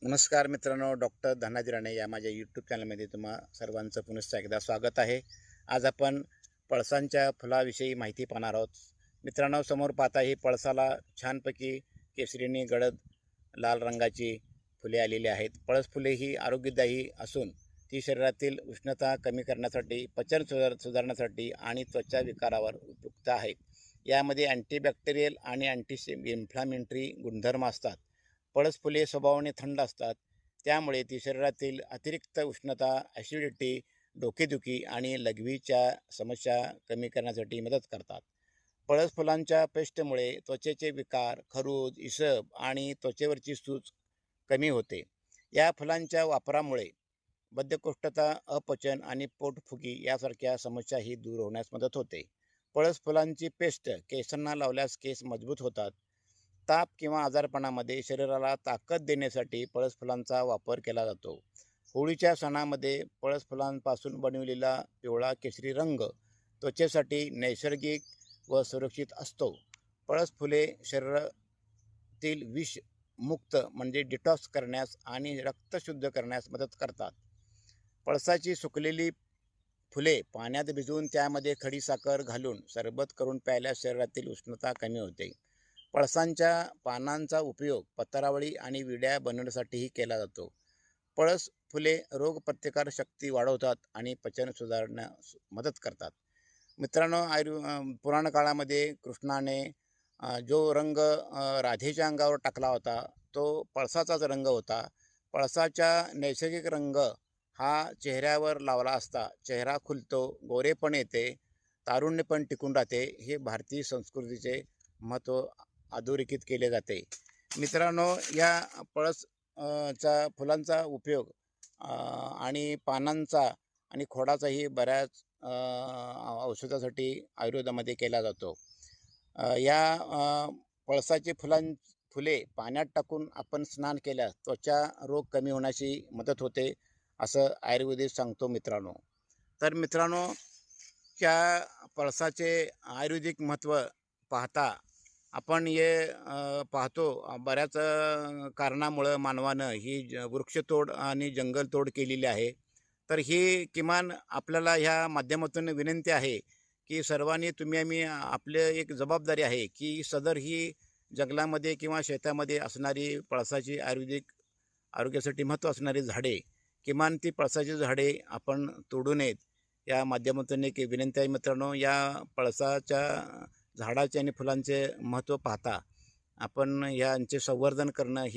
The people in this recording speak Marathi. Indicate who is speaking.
Speaker 1: नमस्कार मित्रांनो, डॉक्टर धनाजी राणे या माझ्या यूट्यूब चॅनलमध्ये तुम्हा सर्वांचं पुनश्च एकदा स्वागत आहे. आज आपण पळसांच्या फुलाविषयी माहिती पाहणार आहोत. मित्रांनो, समोर पाहता ही पळसाला छानपैकी केशरीने गडद लाल रंगाची फुले आलेली आहेत. पळस फुले ही आरोग्यदायी असून ती शरीरातील उष्णता कमी करण्यासाठी, पचन सुधारण्यासाठी आणि त्वचा विकारावर उपयुक्त आहेत. यामध्ये अँटीबॅक्टेरियल आणि इन्फ्लामेटरी गुणधर्म असतात. पळस फुले स्वभावाने थंड असतात, त्यामुळे ती शरीरातील अतिरिक्त उष्णता, ॲसिडिटी, डोकेदुखी आणि लघवीच्या समस्या कमी करण्यासाठी मदत करतात. पळस फुलांच्या पेस्टमुळे त्वचेचे विकार, खरूज, इसब आणि त्वचेवरची सूज कमी होते. या फुलांच्या वापरामुळे बद्धकोष्ठता, अपचन आणि पोटफुगी यासारख्या समस्याही दूर होण्यास मदत होते. पळस फुलांची पेस्ट केसांना लावल्यास केस मजबूत होतात. ताप किंवा आजारपणामध्ये शरीराला ताकद देण्यासाठी पळस फुलांचा वापर केला जातो. होळीच्या सणामध्ये पळस फुलांपासून बनविलेला पिवळा केशरी रंग त्वचेसाठी नैसर्गिक व सुरक्षित असतो. पळस फुले शरीरातील विष मुक्त म्हणजे डिटॉक्स करण्यास आणि रक्त शुद्ध करण्यास मदत करतात. पळसाची सुकलेली फुले पाण्यात भिजवून त्यामध्ये खडीसाखर घालून सरबत करून प्यायल्यास शरीरातील उष्णता कमी होते. पळसांच्या पानांचा उपयोग पत्रावळी आणि विड्या बनवण्यासाठीही केला जातो. पळस फुले रोगप्रतिकार शक्ती वाढवतात आणि पचन सुधारण्यास मदत करतात. मित्रांनो, पुराण काळामध्ये कृष्णाने जो रंग राधेच्या अंगावर टाकला होता, तो पळसाचाच रंग होता. पळसाचा नैसर्गिक रंग हा चेहऱ्यावर लावला असता चेहरा खुलतो, गोरेपण येते, तारुण्य पण टिकून राहते. हे भारतीय संस्कृतीचे महत्त्व अधोरेखित केले जाते. मित्रांनो, या पळस चा फुलांचा उपयोग आणि पानांचा आणि खोडाचाही बऱ्याच औषधासाठी आयुर्वेदामध्ये केला जातो. पळसाची फुले पाण्यात टाकून आपण स्नान केल्यास त्वचा रोग कमी होण्याची मदत होते, असं आयुर्वेद सांगतो मित्रांनो. तर मित्रांनो, त्या पळसाचे आयुर्वेदिक महत्त्व पाहता आपण पाहतो बऱ्याच कारणामुळं मानवानं ही वृक्षतोड आणि जंगलतोड केलेली आहे. तर ही किमान आपल्याला ह्या माध्यमातून विनंती आहे, की सर्वांनी आम्ही आपली एक जबाबदारी आहे, की सदर ही जंगलामध्ये किंवा शेतामध्ये असणारी पळसाची आरोग्यासाठी महत्त्व असणारी झाडे, किमान ती पळसाची झाडे आपण तोडू नयेत. या माध्यमातून एक विनंती आहे मित्रांनो. या पळसाच्या झाडाचे आणि फुलांचे महत्त्व पाहता आपण यांचे संवर्धन करणं ही